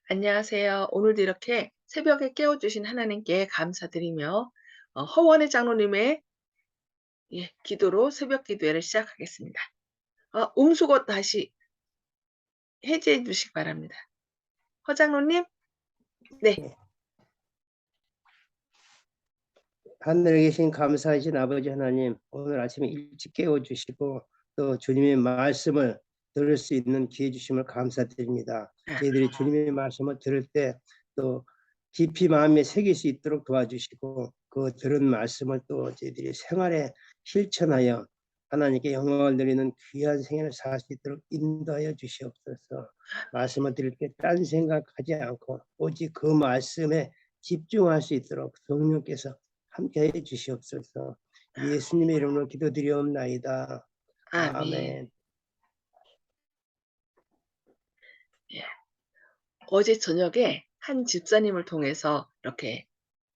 안녕하세요. 오늘도 이렇게 새벽에 깨워주신 하나님께 감사드리며 허원의 장로님의 기도로 새벽 기도회를 시작하겠습니다. 음수거 다시 해제해 주시기 바랍니다. 허 장로님? 네. 예. 하늘에 계신 감사하신 아버지 하나님, 오늘 아침에 일찍 깨워주시고 또 주님의 말씀을 들을 수 있는 기회 주심을 감사드립니다. 저희들이 주님의 말씀을 들을 때 또 깊이 마음에 새길 수 있도록 도와주시고 그 들은 말씀을 또 저희들이 생활에 실천하여 하나님께 영광을 드리는 귀한 생애를 살 수 있도록 인도하여 주시옵소서. 말씀을 들을 때 딴 생각하지 않고 오직 그 말씀에 집중할 수 있도록 성령께서 함께해 주시옵소서. 예수님의 이름으로 기도드리옵나이다. 아멘. 아멘. 예. 어제 저녁에 한 집사님을 통해서 이렇게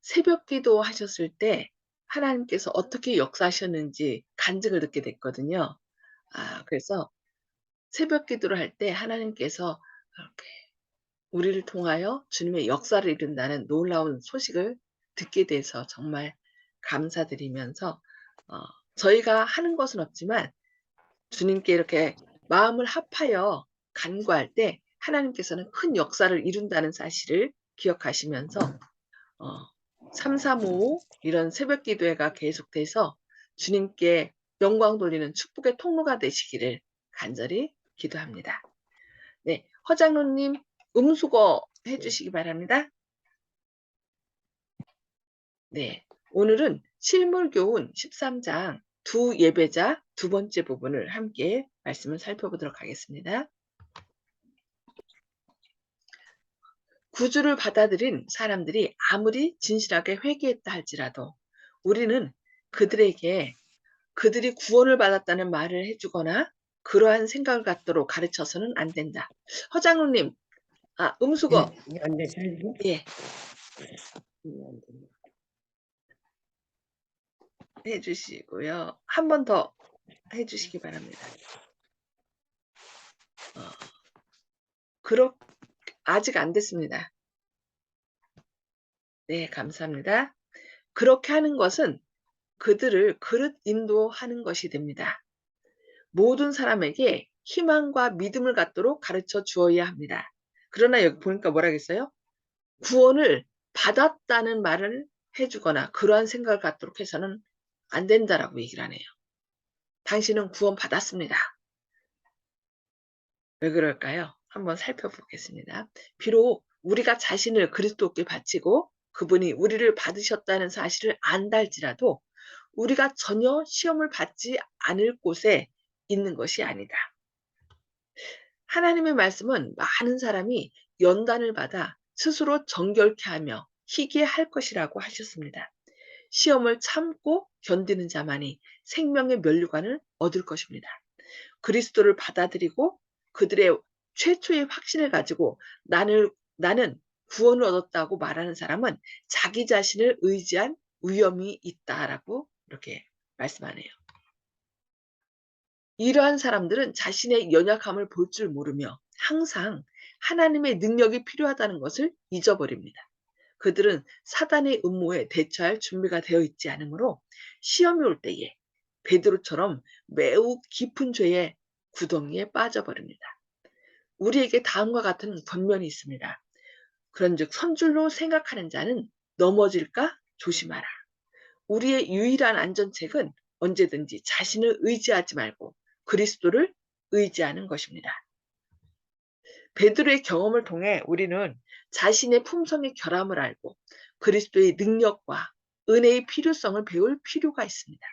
새벽 기도 하셨을 때 하나님께서 어떻게 역사하셨는지 간증을 듣게 됐거든요. 그래서 새벽 기도를 할 때 하나님께서 이렇게 우리를 통하여 주님의 역사를 이룬다는 놀라운 소식을 듣게 돼서 정말 감사드리면서 어 저희가 하는 것은 없지만 주님께 이렇게 마음을 합하여 간구할 때 하나님께서는 큰 역사를 이룬다는 사실을 기억하시면서 3355 이런 새벽 기도회가 계속돼서 주님께 영광 돌리는 축복의 통로가 되시기를 간절히 기도합니다. 네. 허 장로님 음수거 해 주시기 바랍니다. 네. 오늘은 실물교훈 13장 두 예배자 두 번째 부분을 함께 말씀을 살펴보도록 하겠습니다. 구주를 받아들인 사람들이 아무리 진실하게 회개했다 할지라도 우리는 그들에게 그들이 구원을 받았다는 말을 해 주거나 그러한 생각을 갖도록 가르쳐서는 안 된다. 허 장로님 음수거 안 되시죠? 예. 해 주시고요. 한 번 더 해 주시기 바랍니다. 그렇 아직 안 됐습니다. 네, 감사합니다. 그렇게 하는 것은 그들을 그릇 인도하는 것이 됩니다. 모든 사람에게 희망과 믿음을 갖도록 가르쳐 주어야 합니다. 그러나 여기 보니까 뭐라 그랬어요? 구원을 받았다는 말을 해 주거나 그러한 생각을 갖도록 해서는 안 된다라고 얘기를 하네요. 당신은 구원받았습니다. 왜 그럴까요? 한번 살펴보겠습니다. 비록 우리가 자신을 그리스도께 바치고 그분이 우리를 받으셨다는 사실을 안다 할지라도 우리가 전혀 시험을 받지 않을 곳에 있는 것이 아니다. 하나님의 말씀은 많은 사람이 연단을 받아 스스로 정결케 하며 희게 할 것이라고 하셨습니다. 시험을 참고 견디는 자만이 생명의 면류관을 얻을 것입니다. 그리스도를 받아들이고 그들의 최초의 확신을 가지고 나는 구원을 얻었다고 말하는 사람은 자기 자신을 의지한 위험이 있다라고 이렇게 말씀하네요. 이러한 사람들은 자신의 연약함을 볼 줄 모르며 항상 하나님의 능력이 필요하다는 것을 잊어버립니다. 그들은 사단의 음모에 대처할 준비가 되어 있지 않으므로 시험이 올 때에 베드로처럼 매우 깊은 죄의 구덩이에 빠져버립니다. 우리에게 다음과 같은 권면이 있습니다. 그런즉 선줄로 생각하는 자는 넘어질까 조심하라. 우리의 유일한 안전책은 언제든지 자신을 의지하지 말고 그리스도를 의지하는 것입니다. 베드로의 경험을 통해 우리는 자신의 품성의 결함을 알고 그리스도의 능력과 은혜의 필요성을 배울 필요가 있습니다.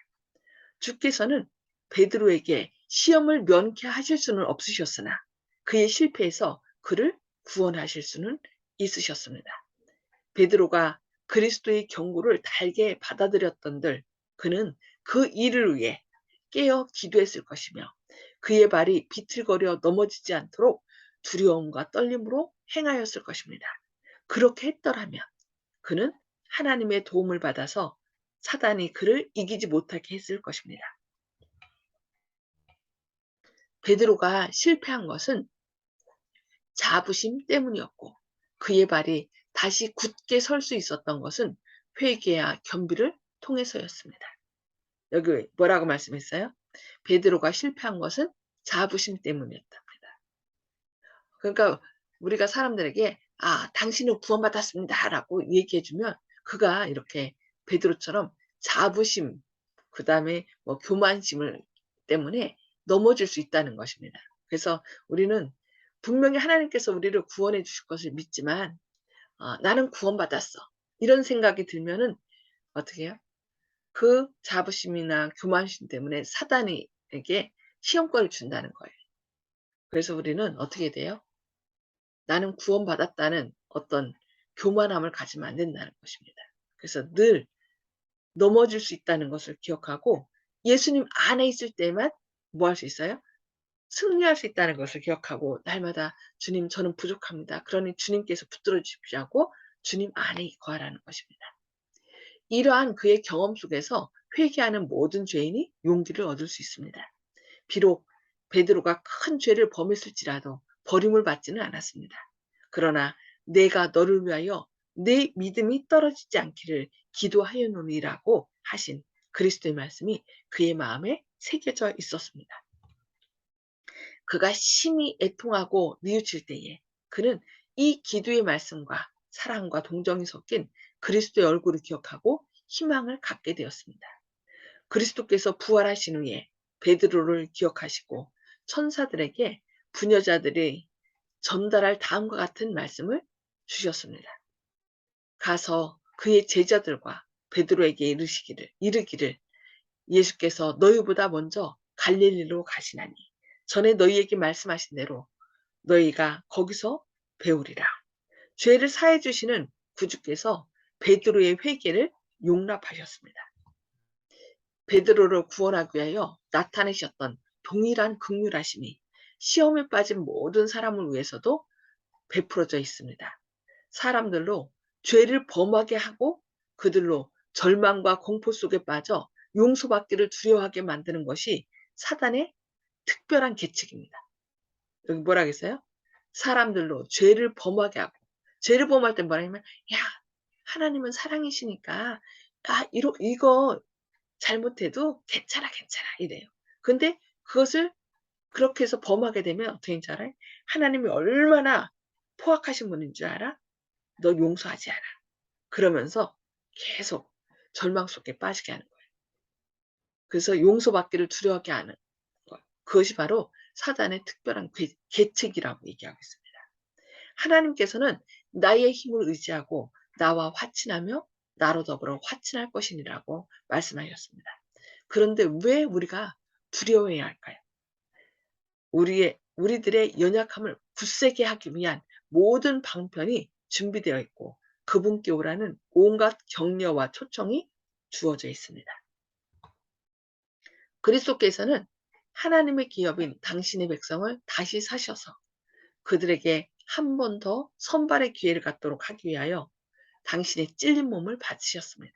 주께서는 베드로에게 시험을 면케하실 수는 없으셨으나 그의 실패에서 그를 구원하실 수는 있으셨습니다. 베드로가 그리스도의 경고를 달게 받아들였던들 그는 그 일을 위해 깨어 기도했을 것이며 그의 발이 비틀거려 넘어지지 않도록 두려움과 떨림으로 행하였을 것입니다. 그렇게 했더라면 그는 하나님의 도움을 받아서 사단이 그를 이기지 못하게 했을 것입니다. 베드로가 실패한 것은 자부심 때문이었고 그의 발이 다시 굳게 설 수 있었던 것은 회개와 겸비를 통해서였습니다. 여기 뭐라고 말씀했어요? 베드로가 실패한 것은 자부심 때문이었답니다. 그러니까 우리가 사람들에게 당신은 구원받았습니다라고 얘기해 주면 그가 이렇게 베드로처럼 자부심 그다음에 뭐 교만심을 때문에 넘어질 수 있다는 것입니다. 그래서 우리는 분명히 하나님께서 우리를 구원해 주실 것을 믿지만 '나는 구원받았어.' 이런 생각이 들면은 어떻게 해요? 그 자부심이나 교만심 때문에 사단에게 시험권을 준다는 거예요. 그래서 우리는 어떻게 돼요? 나는 구원받았다는 어떤 교만함을 가지면 안 된다는 것입니다. 그래서 늘 넘어질 수 있다는 것을 기억하고 예수님 안에 있을 때만 뭐 할 수 있어요? 승리할 수 있다는 것을 기억하고 날마다 "주님 저는 부족합니다. 그러니 주님께서 붙들어 주십시오." 하고 주님 안에 거하라는 것입니다. 이러한 그의 경험 속에서 회개하는 모든 죄인이 용기를 얻을 수 있습니다. 비록 베드로가 큰 죄를 범했을지라도 버림을 받지는 않았습니다. 그러나 내가 너를 위하여 내 믿음이 떨어지지 않기를 기도하였노니라고 하신 그리스도의 말씀이 그의 마음에 새겨져 있었습니다. 그가 심히 애통하고 뉘우칠 때에 그는 이 기도의 말씀과 사랑과 동정이 섞인 그리스도의 얼굴을 기억하고 희망을 갖게 되었습니다. 그리스도께서 부활하신 후에 베드로를 기억하시고 천사들에게 부녀자들이 전달할 다음과 같은 말씀을 주셨습니다. 가서 그의 제자들과 베드로에게 이르기를 예수께서 너희보다 먼저 갈릴리로 가시나니 전에 너희에게 말씀하신 대로 너희가 거기서 배우리라. 죄를 사해 주시는 구주께서 베드로의 회개를 용납하셨습니다. 베드로를 구원하기 위하여 나타내셨던 동일한 긍휼하심이 시험에 빠진 모든 사람을 위해서도 베풀어져 있습니다. 사람들로 죄를 범하게 하고 그들로 절망과 공포 속에 빠져 용서받기를 두려워하게 만드는 것이 사단의 특별한 계책입니다. 여기 뭐라 그랬어요? 사람들로 죄를 범하게 하고 죄를 범할 때 뭐라 하냐면 야 하나님은 사랑이시니까 이거 잘못해도 괜찮아, 괜찮아 이래요. 근데 그것을 그렇게 해서 범하게 되면 어떻게 되는 줄 알아요? 하나님이 얼마나 포악하신 분인 줄 알아? 너 용서하지 않아. 그러면서 계속 절망 속에 빠지게 하는 거예요. 그래서 용서받기를 두려워하게 하는 것. 그것이 바로 사단의 특별한 계책이라고 얘기하고 있습니다. 하나님께서는 나의 힘을 의지하고 나와 화친하며 나로 더불어 화친할 것이니라고 말씀하셨습니다. 그런데 왜 우리가 두려워해야 할까요? 우리들의 연약함을 굳세게 하기 위한 모든 방편이 준비되어 있고 그분께 오라는 온갖 격려와 초청이 주어져 있습니다. 그리스도께서는 하나님의 기업인 당신의 백성을 다시 사셔서 그들에게 한 번 더 선발의 기회를 갖도록 하기 위하여 당신의 찔린 몸을 받으셨습니다.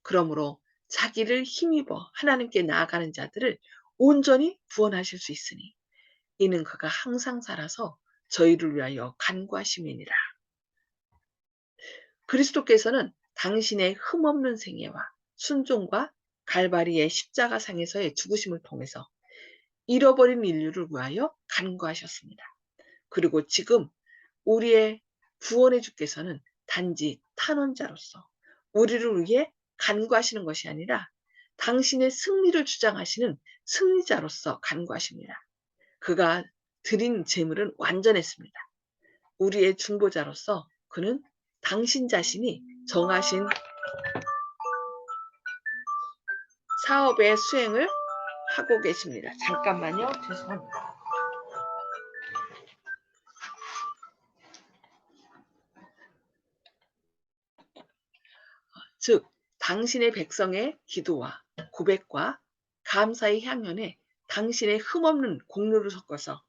그러므로 자기를 힘입어 하나님께 나아가는 자들을 온전히 구원하실 수 있으니 이는 그가 항상 살아서 저희를 위하여 간구하심이니라. 그리스도께서는 당신의 흠없는 생애와 순종과 갈바리의 십자가상에서의 죽으심을 통해서 잃어버린 인류를 위하여 간구하셨습니다. 그리고 지금 우리의 구원의 주께서는 단지 탄원자로서 우리를 위해 간구하시는 것이 아니라 당신의 승리를 주장하시는 승리자로서 간구하십니다. 그가 드린 제물은 완전했습니다. 우리의 중보자로서 그는 당신 자신이 정하신 사업의 수행을 하고 계십니다. 잠깐만요. 죄송합니다. 즉 당신의 백성의 기도와 고백과 감사의 향연에 당신의 흠없는 공로를 섞어서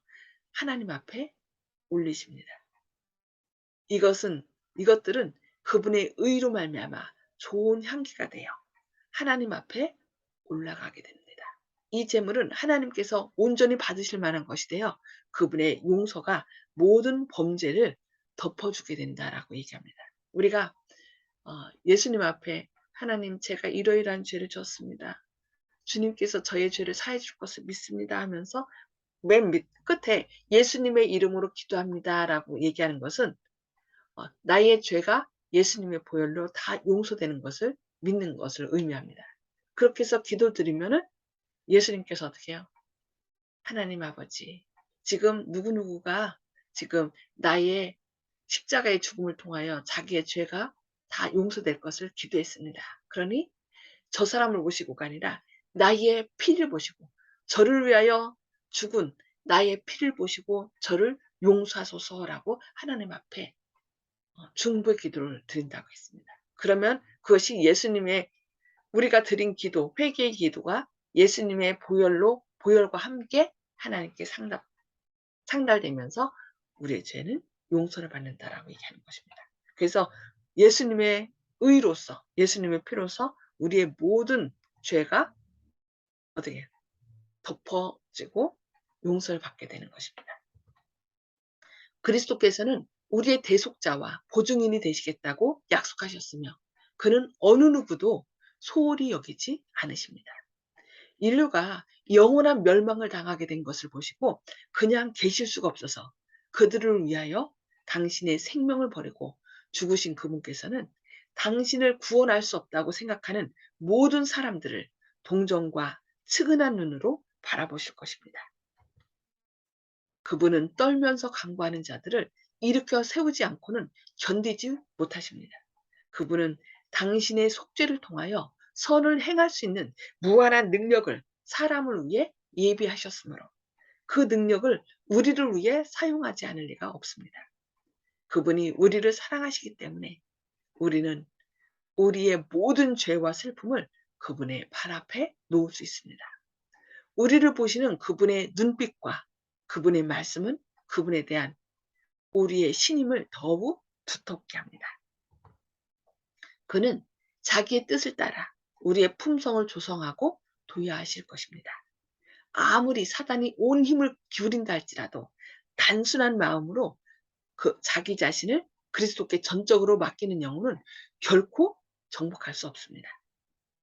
하나님 앞에 올리십니다. 이것들은 그분의 의로 말미암아 좋은 향기가 되어 하나님 앞에 올라가게 됩니다. 이 제물은 하나님께서 온전히 받으실 만한 것이 되어 그분의 용서가 모든 범죄를 덮어주게 된다라고 얘기합니다. 우리가 예수님 앞에 하나님 제가 이러이러한 죄를 졌습니다. 주님께서 저의 죄를 사해 줄 것을 믿습니다 하면서 맨 끝에 예수님의 이름으로 기도합니다라고 얘기하는 것은 나의 죄가 예수님의 보혈로 다 용서되는 것을 믿는 것을 의미합니다. 그렇게 해서 기도드리면은 예수님께서 어떻게 해요? 하나님 아버지, 지금 누구누구가 지금 나의 십자가의 죽음을 통하여 자기의 죄가 다 용서될 것을 기도했습니다. 그러니 저 사람을 보시고가 아니라 나의 피를 보시고 저를 위하여 죽은 나의 피를 보시고 저를 용서하소서라고 하나님 앞에 중보의 기도를 드린다고 했습니다. 그러면 그것이 예수님의 우리가 드린 기도, 회개의 기도가 예수님의 보혈과 함께 하나님께 상달되면서 우리의 죄는 용서를 받는다라고 얘기하는 것입니다. 그래서 예수님의 의로서, 예수님의 피로서 우리의 모든 죄가 어떻게 덮어지고 용서를 받게 되는 것입니다. 그리스도께서는 우리의 대속자와 보증인이 되시겠다고 약속하셨으며 그는 어느 누구도 소홀히 여기지 않으십니다. 인류가 영원한 멸망을 당하게 된 것을 보시고 그냥 계실 수가 없어서 그들을 위하여 당신의 생명을 버리고 죽으신 그분께서는 당신을 구원할 수 없다고 생각하는 모든 사람들을 동정과 측은한 눈으로 바라보실 것입니다. 그분은 떨면서 간구하는 자들을 일으켜 세우지 않고는 견디지 못하십니다. 그분은 당신의 속죄를 통하여 선을 행할 수 있는 무한한 능력을 사람을 위해 예비하셨으므로 그 능력을 우리를 위해 사용하지 않을 리가 없습니다. 그분이 우리를 사랑하시기 때문에 우리는 우리의 모든 죄와 슬픔을 그분의 발 앞에 놓을 수 있습니다. 우리를 보시는 그분의 눈빛과 그분의 말씀은 그분에 대한 우리의 신임을 더욱 두텁게 합니다. 그는 자기의 뜻을 따라 우리의 품성을 조성하고 도야하실 것입니다. 아무리 사단이 온 힘을 기울인다 할지라도 단순한 마음으로 자기 자신을 그리스도께 전적으로 맡기는 영혼은 결코 정복할 수 없습니다.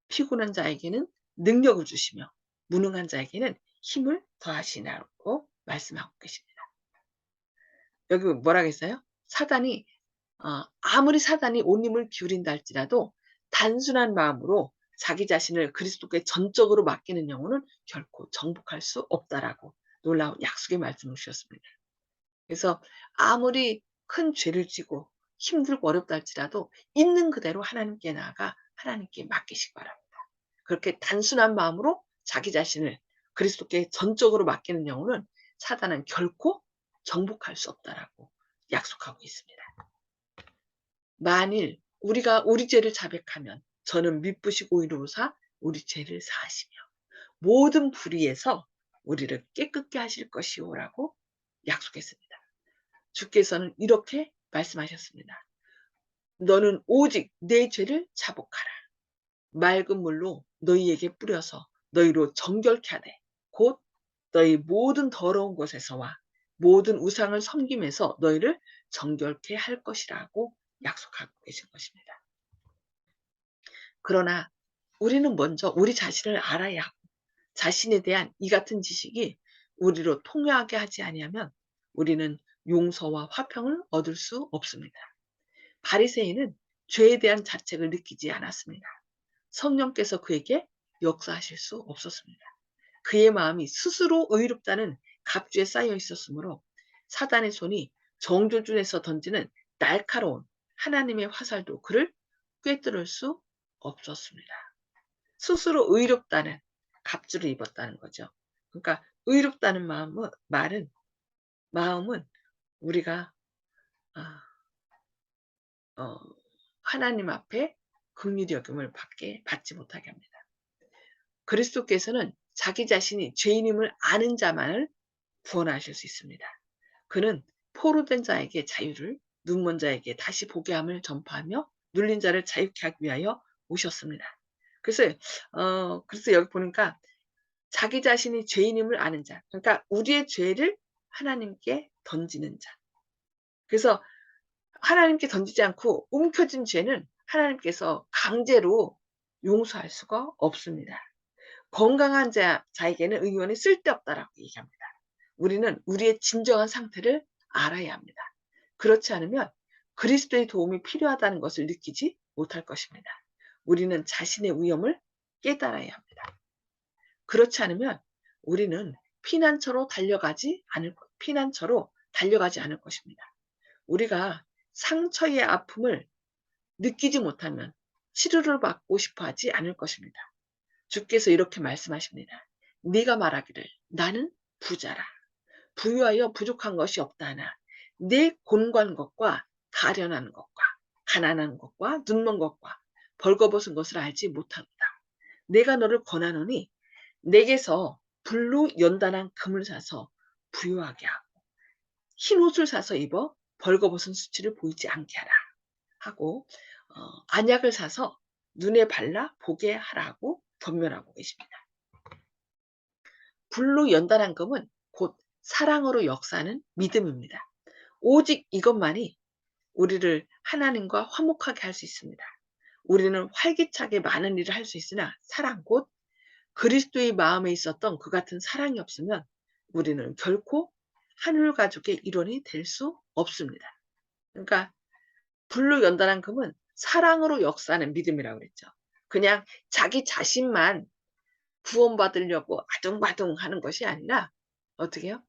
피곤한 자에게는 능력을 주시며 무능한 자에게는 힘을 더하시라고 말씀하고 계십니다. 여기 뭐라고 했어요? 아무리 사단이 온 힘을 기울인다 할지라도 단순한 마음으로 자기 자신을 그리스도께 전적으로 맡기는 영혼은 결코 정복할 수 없다라고 놀라운 약속의 말씀을 주셨습니다. 그래서 아무리 큰 죄를 지고 힘들고 어렵다 할지라도 있는 그대로 하나님께 나아가 하나님께 맡기시기 바랍니다. 그렇게 단순한 마음으로 자기 자신을 그리스도께 전적으로 맡기는 영혼은 사단은 결코 정복할 수 없다라고 약속하고 있습니다. 만일 우리가 우리 죄를 자백하면 저는 미쁘시고 의로우사 우리 죄를 사하시며 모든 불의에서 우리를 깨끗게 하실 것이오라고 약속했습니다. 주께서는 이렇게 말씀하셨습니다. 너는 오직 내 죄를 자복하라. 맑은 물로 너희에게 뿌려서 너희로 정결케 하되 곧 너희 모든 더러운 곳에서와 모든 우상을 섬김에서 너희를 정결케 할 것이라고 약속하고 계신 것입니다. 그러나 우리는 먼저 우리 자신을 알아야 하고 자신에 대한 이 같은 지식이 우리로 통하게 하지 아니하면 우리는 용서와 화평을 얻을 수 없습니다. 바리새인은 죄에 대한 자책을 느끼지 않았습니다. 성령께서 그에게 역사하실 수 없었습니다. 그의 마음이 스스로 의롭다는 갑주에 쌓여 있었으므로 사단의 손이 정조준에서 던지는 날카로운 하나님의 화살도 그를 꿰뚫을 수 없었습니다. 스스로 의롭다는 갑주를 입었다는 거죠. 그러니까 의롭다는 마음은 우리가 하나님 앞에 긍휼히 여김을 받지 못하게 합니다. 그리스도께서는 자기 자신이 죄인임을 아는 자만을 구원하실 수 있습니다. 그는 포로된 자에게 자유를, 눈먼 자에게 다시 보게 함을 전파하며 눌린 자를 자유케 하기 위하여 오셨습니다. 그래서 여기 보니까 자기 자신이 죄인임을 아는 자, 그러니까 우리의 죄를 하나님께 던지는 자. 그래서 하나님께 던지지 않고 움켜진 죄는 하나님께서 강제로 용서할 수가 없습니다. 건강한 자에게는 의원이 쓸데없다라고 얘기합니다. 우리는 우리의 진정한 상태를 알아야 합니다. 그렇지 않으면 그리스도의 도움이 필요하다는 것을 느끼지 못할 것입니다. 우리는 자신의 위험을 깨달아야 합니다. 그렇지 않으면 우리는 피난처로 달려가지 않을 것입니다. 우리가 상처의 아픔을 느끼지 못하면 치료를 받고 싶어 하지 않을 것입니다. 주께서 이렇게 말씀하십니다. 네가 말하기를 나는 부자라. 부유하여 부족한 것이 없다 하나 내 곤고한 것과 가련한 것과 가난한 것과 눈먼 것과 벌거벗은 것을 알지 못하노라. 내가 너를 권하노니 내게서 불로 연단한 금을 사서 부유하게 하고 흰 옷을 사서 입어 벌거벗은 수치를 보이지 않게 하라 하고 안약을 사서 눈에 발라 보게 하라고 권면하고 계십니다. 불로 연단한 금은 곧 사랑으로 역사하는 믿음입니다. 오직 이것만이 우리를 하나님과 화목하게 할 수 있습니다. 우리는 활기차게 많은 일을 할 수 있으나 사랑 곧 그리스도의 마음에 있었던 그 같은 사랑이 없으면 우리는 결코 하늘 가족의 일원이 될 수 없습니다. 그러니까 불로 연단한 금은 사랑으로 역사하는 믿음이라고 그랬죠. 그냥 자기 자신만 구원받으려고 아둥바둥 하는 것이 아니라 어떻게 해요?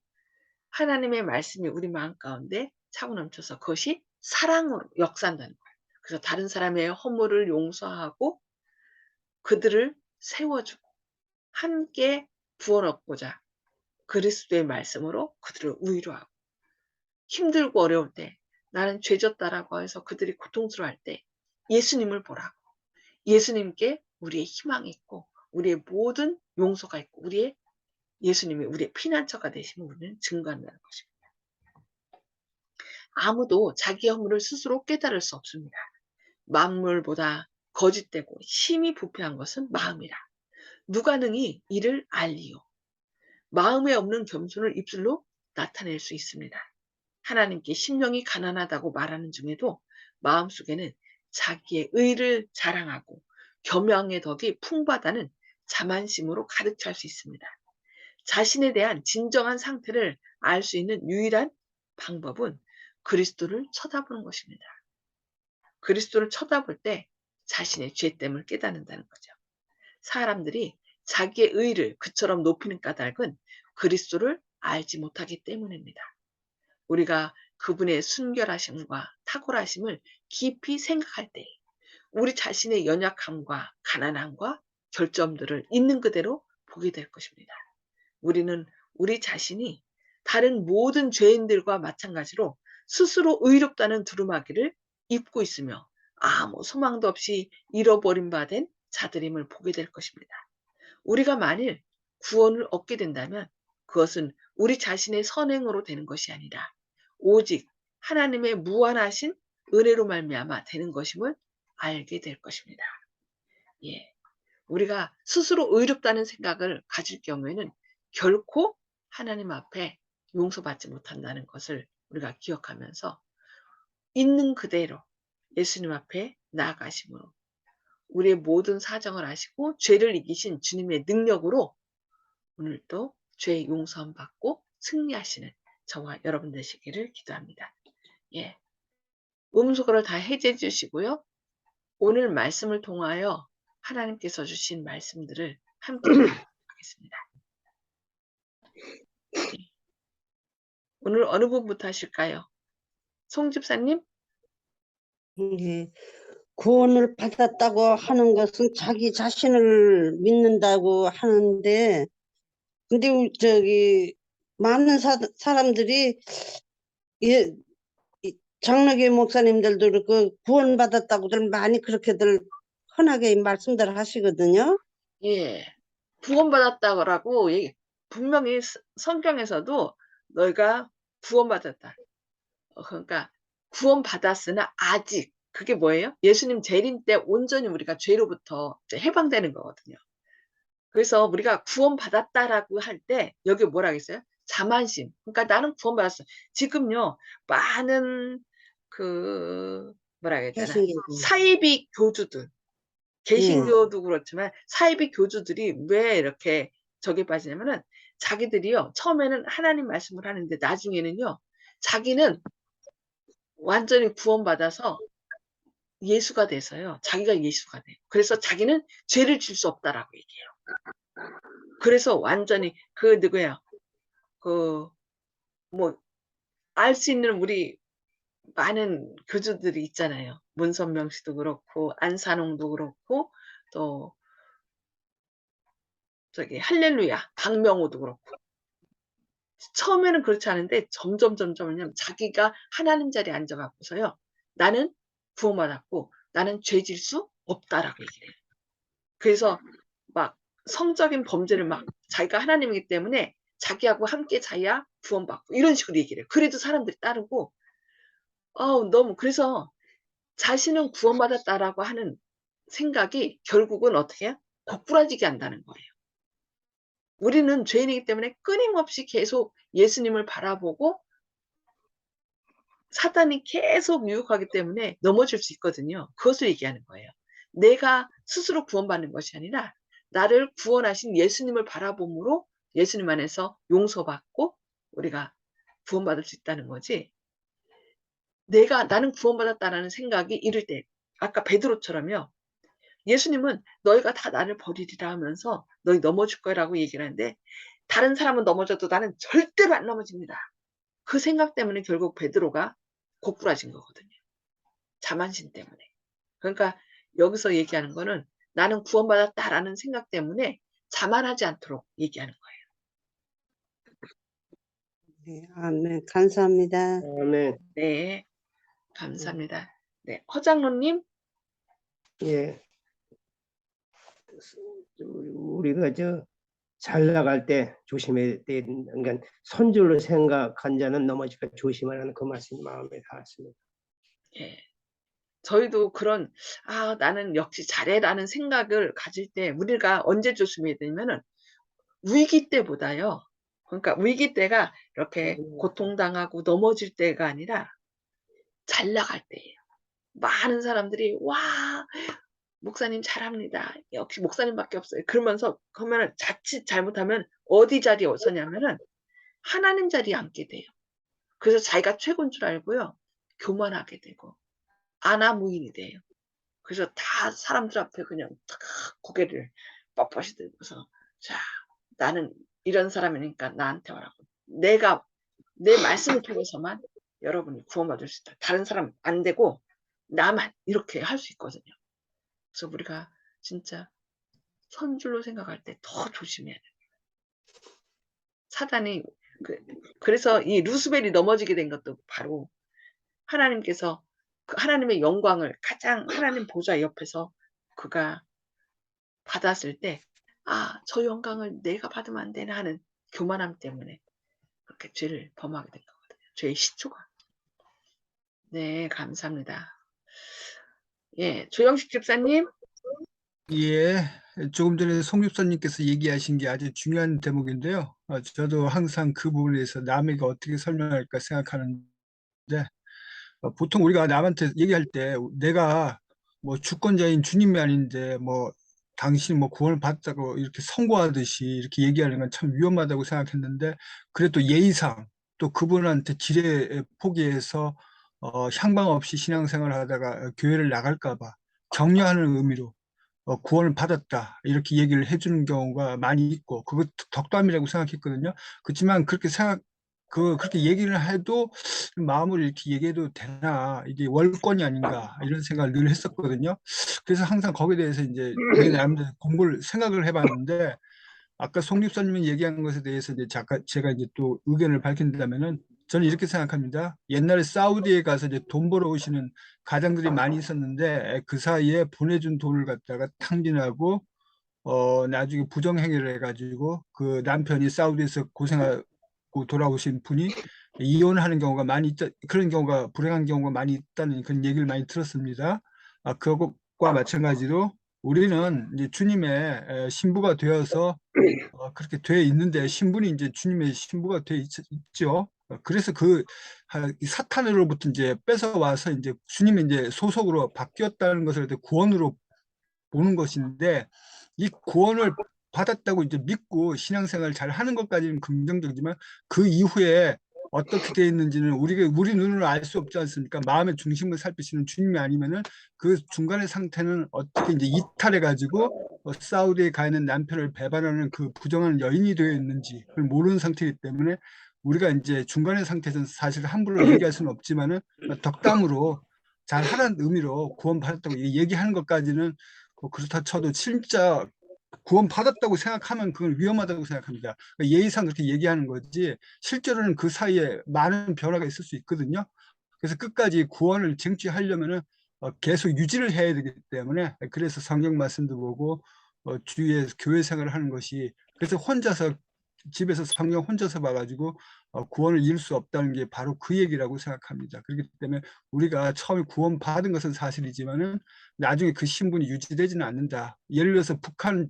하나님의 말씀이 우리 마음 가운데 차고 넘쳐서 그것이 사랑으로 역사한다는 거예요. 그래서 다른 사람의 허물을 용서하고 그들을 세워주고 함께 구원 얻고자 그리스도의 말씀으로 그들을 위로하고 힘들고 어려울 때 나는 죄졌다라고 해서 그들이 고통스러워할 때 예수님을 보라고 예수님께 우리의 희망이 있고 우리의 모든 용서가 있고 예수님이 우리의 피난처가 되시면 우리는 증거한다는 것입니다. 아무도 자기 허물을 스스로 깨달을 수 없습니다. 만물보다 거짓되고 심히 부패한 것은 마음이라. 누가 능히 이를 알리요. 마음에 없는 겸손을 입술로 나타낼 수 있습니다. 하나님께 심령이 가난하다고 말하는 중에도 마음속에는 자기의 의를 자랑하고 겸양의 덕이 풍부하다는 자만심으로 가득 찰 수 있습니다. 자신에 대한 진정한 상태를 알 수 있는 유일한 방법은 그리스도를 쳐다보는 것입니다. 그리스도를 쳐다볼 때 자신의 죄됨을 깨닫는다는 거죠. 사람들이 자기의 의를 그처럼 높이는 까닭은 그리스도를 알지 못하기 때문입니다. 우리가 그분의 순결하심과 탁월하심을 깊이 생각할 때 우리 자신의 연약함과 가난함과 결점들을 있는 그대로 보게 될 것입니다. 우리는 우리 자신이 다른 모든 죄인들과 마찬가지로 스스로 의롭다는 두루마기를 입고 있으며 아무 소망도 없이 잃어버린 바 된 자들임을 보게 될 것입니다. 우리가 만일 구원을 얻게 된다면 그것은 우리 자신의 선행으로 되는 것이 아니라 오직 하나님의 무한하신 은혜로 말미암아 되는 것임을 알게 될 것입니다. 예. 우리가 스스로 의롭다는 생각을 가질 경우에는 결코 하나님 앞에 용서받지 못한다는 것을 우리가 기억하면서 있는 그대로 예수님 앞에 나아가심으로 우리의 모든 사정을 아시고 죄를 이기신 주님의 능력으로 오늘도 죄 용서함 받고 승리하시는 저와 여러분 되시기를 기도합니다. 예. 음소거를 다 해제해 주시고요. 오늘 말씀을 통하여 하나님께서 주신 말씀들을 함께 하겠습니다. 오늘 어느 분부터 하실까요? 송 집사님? 예, 구원을 받았다고 하는 것은 자기 자신을 믿는다고 하는데, 근데 많은 사람들이, 예, 장로교 목사님들도 그렇고 구원받았다고들 많이 그렇게들 흔하게 말씀들 하시거든요. 예. 구원받았다고 분명히 성경에서도 너희가 구원받았다. 그러니까 구원받았으나 아직 그게 뭐예요? 예수님 재림 때 온전히 우리가 죄로부터 해방되는 거거든요. 그래서 우리가 구원받았다라고 할 때 여기 뭐라고 했어요? 자만심. 그러니까 나는 구원받았어. 지금요 많은 그 뭐라 해야 되나 개신교. 사이비 교주들 예. 개신교도 그렇지만 사이비 교주들이 왜 이렇게 저게 빠지냐면은 자기들이요 처음에는 하나님 말씀을 하는데 나중에는요 자기는 완전히 구원받아서 예수가 돼서요 자기가 예수가 돼요. 그래서 자기는 죄를 질 수 없다라고 얘기해요. 그래서 완전히 그 누구야 그 뭐 알 수 있는 우리 많은 교주들이 있잖아요. 문선명 씨도 그렇고 안산홍도 그렇고 또 저기 할렐루야 박명호도 그렇고 처음에는 그렇지 않은데 점점 왜냐면 자기가 하나님 자리에 앉아 갖고서요. 나는 구원받았고 나는 죄 질 수 없다라고 얘기를 해요. 그래서 막 성적인 범죄를 막 자기가 하나님이기 때문에 자기하고 함께 자야 구원받고 이런 식으로 얘기를 해요. 그래도 사람들이 따르고 너무 그래서 자신은 구원받았다라고 하는 생각이 결국은 어떻게 해요? 고꾸라지게 한다는 거예요. 우리는 죄인이기 때문에 끊임없이 계속 예수님을 바라보고 사단이 계속 유혹하기 때문에 넘어질 수 있거든요. 그것을 얘기하는 거예요. 내가 스스로 구원받는 것이 아니라 나를 구원하신 예수님을 바라봄으로 예수님 안에서 용서받고 우리가 구원받을 수 있다는 거지. 나는 구원받았다라는 생각이 이를 때 아까 베드로처럼요. 예수님은 너희가 다 나를 버리리라 하면서 너희 넘어질 거라고 얘기를 하는데 다른 사람은 넘어져도 나는 절대로 안 넘어집니다. 그 생각 때문에 결국 베드로가 고꾸라진 거거든요. 자만심 때문에. 그러니까 여기서 얘기하는 거는 나는 구원받았다라는 생각 때문에 자만하지 않도록 얘기하는 거예요. 네, 아멘. 감사합니다. 아멘. 네, 감사합니다. 네, 허장로님. 예, 우리가 잘 나갈 때 조심해야 되는, 그러니까 선줄로 생각한 자는 넘어질까 조심하라는 그 말씀이 마음에 닿았습니다. 예. 저희도 그런 나는 역시 잘해라는 생각을 가질 때 우리가 언제 조심해야 되냐면은 위기 때보다요. 그러니까 위기 때가 이렇게 고통당하고 넘어질 때가 아니라 잘 나갈 때예요. 많은 사람들이 와 목사님 잘합니다. 역시 목사님밖에 없어요. 그러면은 자칫 잘못하면 어디 자리에 서냐면은 하나님 자리에 앉게 돼요. 그래서 자기가 최고인 줄 알고요. 교만하게 되고 아나무인이 돼요. 그래서 다 사람들 앞에 그냥 탁 고개를 뻣뻣이 들고서 자 나는 이런 사람이니까 나한테 와라고. 내가 내 말씀을 통해서만 여러분이 구원받을 수 있다. 다른 사람 안 되고 나만 이렇게 할 수 있거든요. 그래서 우리가 진짜 선줄로 생각할 때 더 조심해야 돼요. 사단이 그래서 이 루스벨이 넘어지게 된 것도 바로 하나님께서 그 하나님의 영광을 가장 하나님 보좌 옆에서 그가 받았을 때 저 영광을 내가 받으면 안 되나 하는 교만함 때문에 그렇게 죄를 범하게 된 거거든요. 죄의 시초가. 네, 감사합니다. 예, 조영식 집사님. 예, 조금 전에 송 집사님께서 얘기하신 게 아주 중요한 대목인데요. 저도 항상 그 부분에 대해서 남에게 어떻게 설명할까 생각하는데, 보통 우리가 남한테 얘기할 때 내가 뭐 주권자인 주님이 아닌데 뭐 당신이 뭐 구원을 받았다고 이렇게 선고하듯이 이렇게 얘기하는 건 참 위험하다고 생각했는데, 그래도 예의상 또 그분한테 지레 포기해서 향방 없이 신앙생활을 하다가 교회를 나갈까 봐 격려하는 의미로 구원을 받았다 이렇게 얘기를 해주는 경우가 많이 있고, 그거 덕담이라고 생각했거든요. 그렇지만 그렇게 얘기를 해도 마음을 이렇게 얘기해도 되나, 이게 월권이 아닌가 이런 생각을 늘 했었거든요. 그래서 항상 거기에 대해서 이제 내 나름대로 생각을 해봤는데, 아까 송 집사님이 얘기한 것에 대해서 이제 제가 이제 또 의견을 밝힌다면은, 저는 이렇게 생각합니다. 옛날에 사우디에 가서 이제 돈 벌어 오시는 가장들이 많이 있었는데, 그 사이에 보내준 돈을 갖다가 탕진하고 나중에 부정행위를 해가지고 그 남편이 사우디에서 고생하고 돌아오신 분이 이혼하는 경우가 많이 있다, 그런 경우가, 불행한 경우가 많이 있다는 그런 얘기를 많이 들었습니다. 그것과 마찬가지로 우리는 이제 주님의 신부가 되어서 그렇게 돼 있는데, 신분이 이제 주님의 신부가 돼 있죠. 그래서 이 사탄으로부터 이제 뺏어와서 이제 주님의 이제 소속으로 바뀌었다는 것을 이제 구원으로 보는 것인데, 이 구원을 받았다고 이제 믿고 신앙생활 잘 하는 것까지는 긍정적이지만 그 이후에 어떻게 되어 있는지는 우리 눈으로 알 수 없지 않습니까? 마음의 중심을 살피시는 주님이 아니면은 그 중간의 상태는 어떻게 이제 이탈해 가지고 사우디에 가 있는 남편을 배반하는 그 부정한 여인이 되어 있는지 그걸 모르는 상태이기 때문에, 우리가 이제 중간의 상태에서는 사실 함부로 얘기할 수는 없지만은 덕담으로 잘 하라는 의미로 구원받았다고 얘기하는 것까지는 그렇다 쳐도 진짜 구원받았다고 생각하면 그건 위험하다고 생각합니다. 그러니까 예의상 그렇게 얘기하는 거지 실제로는 그 사이에 많은 변화가 있을 수 있거든요. 그래서 끝까지 구원을 쟁취하려면은 계속 유지를 해야 되기 때문에, 그래서 성경 말씀도 보고 주위에 교회 생활을 하는 것이, 그래서 혼자서 집에서 성경 혼자서 봐가지고 구원을 이룰 수 없다는 게 바로 그 얘기라고 생각합니다. 그렇기 때문에 우리가 처음에 구원받은 것은 사실이지만은 나중에 그 신분이 유지되지는 않는다. 예를 들어서 북한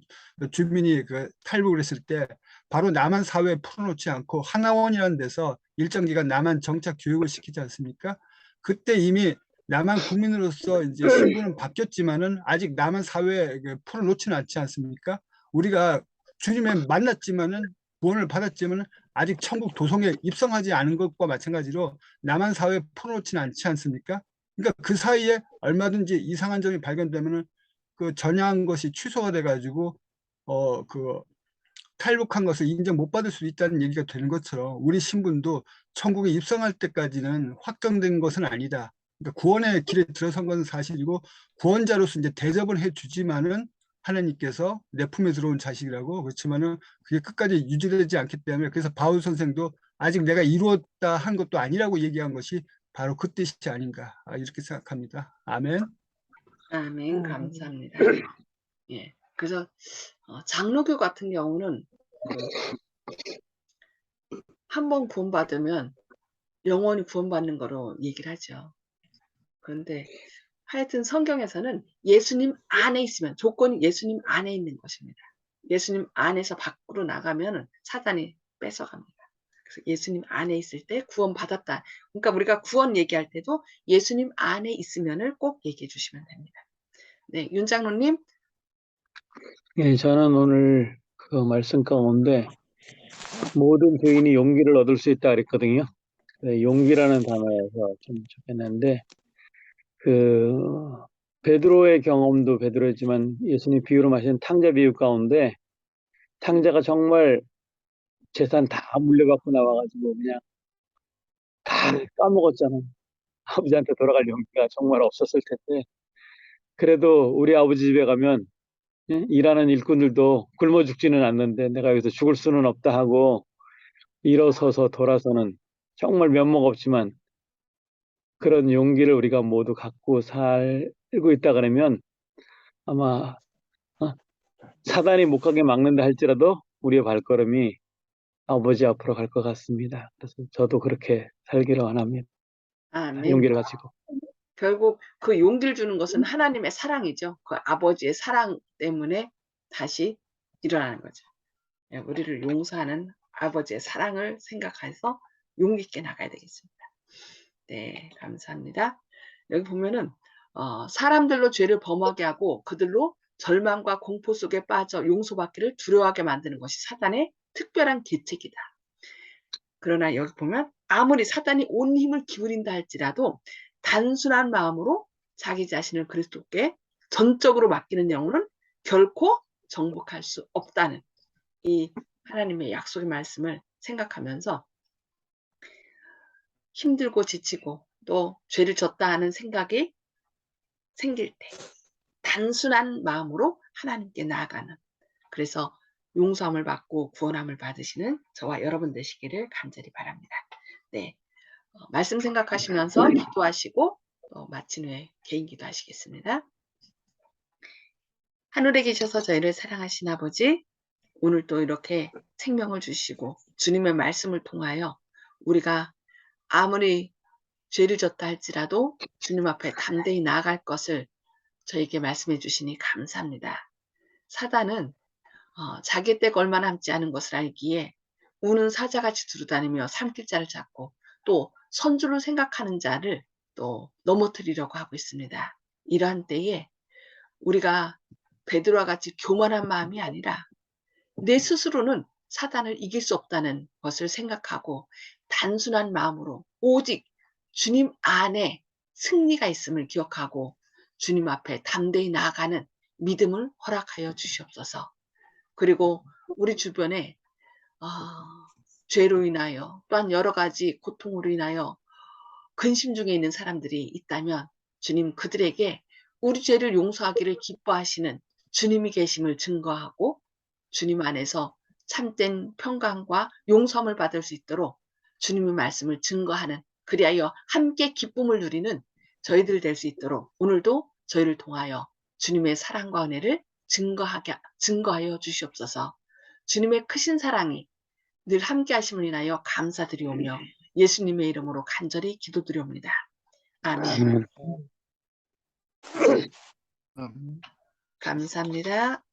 주민이 그 탈북을 했을 때 바로 남한 사회에 풀어놓지 않고 하나원이라는 데서 일정 기간 남한 정착 교육을 시키지 않습니까? 그때 이미 남한 국민으로서 이제 신분은 바뀌었지만은 아직 남한 사회에 풀어놓지는 않지 않습니까? 우리가 주님을 만났지만은 구원을 받았지만은 아직 천국 도성에 입성하지 않은 것과 마찬가지로 남한 사회에 풀어놓지는 않지 않습니까? 그러니까 그 사이에 얼마든지 이상한 점이 발견되면은 그 전향한 것이 취소가 돼가지고 그 탈북한 것을 인정 못 받을 수 있다는 얘기가 되는 것처럼 우리 신분도 천국에 입성할 때까지는 확정된 것은 아니다. 그러니까 구원의 길에 들어선 것은 사실이고 구원자로서 이제 대접을 해주지만은 하나님께서 내 품에 들어온 자식이라고, 그렇지만은 그게 끝까지 유지되지 않기 때문에, 그래서 바울 선생도 아직 내가 이루었다 한 것도 아니라고 얘기한 것이 바로 그 뜻이 아닌가, 이렇게 생각합니다. 아멘. 아멘. 감사합니다. 예. 그래서 장로교 같은 경우는 한 번 구원받으면 영원히 구원받는 거로 얘기를 하죠. 그런데 하여튼 성경에서는 예수님 안에 있으면, 조건이 예수님 안에 있는 것입니다. 예수님 안에서 밖으로 나가면 사단이 뺏어갑니다. 그래서 예수님 안에 있을 때 구원받았다. 그러니까 우리가 구원 얘기할 때도 예수님 안에 있으면을 꼭 얘기해 주시면 됩니다. 네, 윤 장로님. 예, 저는 오늘 그 말씀 가운데 모든 죄인이 용기를 얻을 수 있다 그랬거든요. 네, 용기라는 단어에서 좀 좋겠는데, 그 베드로의 경험도 베드로였지만 예수님 비유로 마신 탕자 비유 가운데 탕자가 정말 재산 다 물려받고 나와가지고 그냥 다 까먹었잖아요. 아버지한테 돌아갈 용기가 정말 없었을 텐데, 그래도 우리 아버지 집에 가면 일하는 일꾼들도 굶어 죽지는 않는데 내가 여기서 죽을 수는 없다 하고 일어서서 돌아서는, 정말 면목 없지만 그런 용기를 우리가 모두 갖고 살고 있다 그러면 아마 사단이 못 가게 막는다 할지라도 우리의 발걸음이 아버지 앞으로 갈 것 같습니다. 그래서 저도 그렇게 살기를 원합니다. 아멘. 용기를 가지고. 결국 그 용기를 주는 것은 하나님의 사랑이죠. 그 아버지의 사랑 때문에 다시 일어나는 거죠. 우리를 용서하는 아버지의 사랑을 생각해서 용기 있게 나가야 되겠습니다. 네, 감사합니다. 여기 보면은 사람들로 죄를 범하게 하고 그들로 절망과 공포 속에 빠져 용서받기를 두려워하게 만드는 것이 사단의 특별한 계책이다. 그러나 여기 보면 아무리 사단이 온 힘을 기울인다 할지라도 단순한 마음으로 자기 자신을 그리스도께 전적으로 맡기는 영혼은 결코 정복할 수 없다는 이 하나님의 약속의 말씀을 생각하면서 힘들고 지치고 또 죄를 졌다 하는 생각이 생길 때 단순한 마음으로 하나님께 나아가는, 그래서 용서함을 받고 구원함을 받으시는 저와 여러분 되시기를 간절히 바랍니다. 네, 말씀 생각하시면서 기도하시고 마친 후에 개인 기도하시겠습니다. 하늘에 계셔서 저희를 사랑하신 아버지, 오늘 또 이렇게 생명을 주시고 주님의 말씀을 통하여 우리가 아무리 죄를 졌다 할지라도 주님 앞에 담대히 나아갈 것을 저에게 말씀해 주시니 감사합니다. 사단은 자기 때가 얼마 남지 않은 것을 알기에 우는 사자같이 두루다니며 삼킬자를 잡고 또 선주를 생각하는 자를 또 넘어뜨리려고 하고 있습니다. 이러한 때에 우리가 베드로와 같이 교만한 마음이 아니라 내 스스로는 사단을 이길 수 없다는 것을 생각하고 단순한 마음으로 오직 주님 안에 승리가 있음을 기억하고 주님 앞에 담대히 나아가는 믿음을 허락하여 주시옵소서. 그리고 우리 주변에 죄로 인하여 또한 여러 가지 고통으로 인하여 근심 중에 있는 사람들이 있다면 주님 그들에게 우리 죄를 용서하기를 기뻐하시는 주님이 계심을 증거하고 주님 안에서 참된 평강과 용서함을 받을 수 있도록 주님의 말씀을 증거하는 그리하여 함께 기쁨을 누리는 저희들 될 수 있도록 오늘도 저희를 통하여 주님의 사랑과 은혜를 증거하여 주시옵소서. 주님의 크신 사랑이 늘 함께 하심을 인하여 감사드리오며 예수님의 이름으로 간절히 기도드리옵니다. 아멘. 아멘. 감사합니다.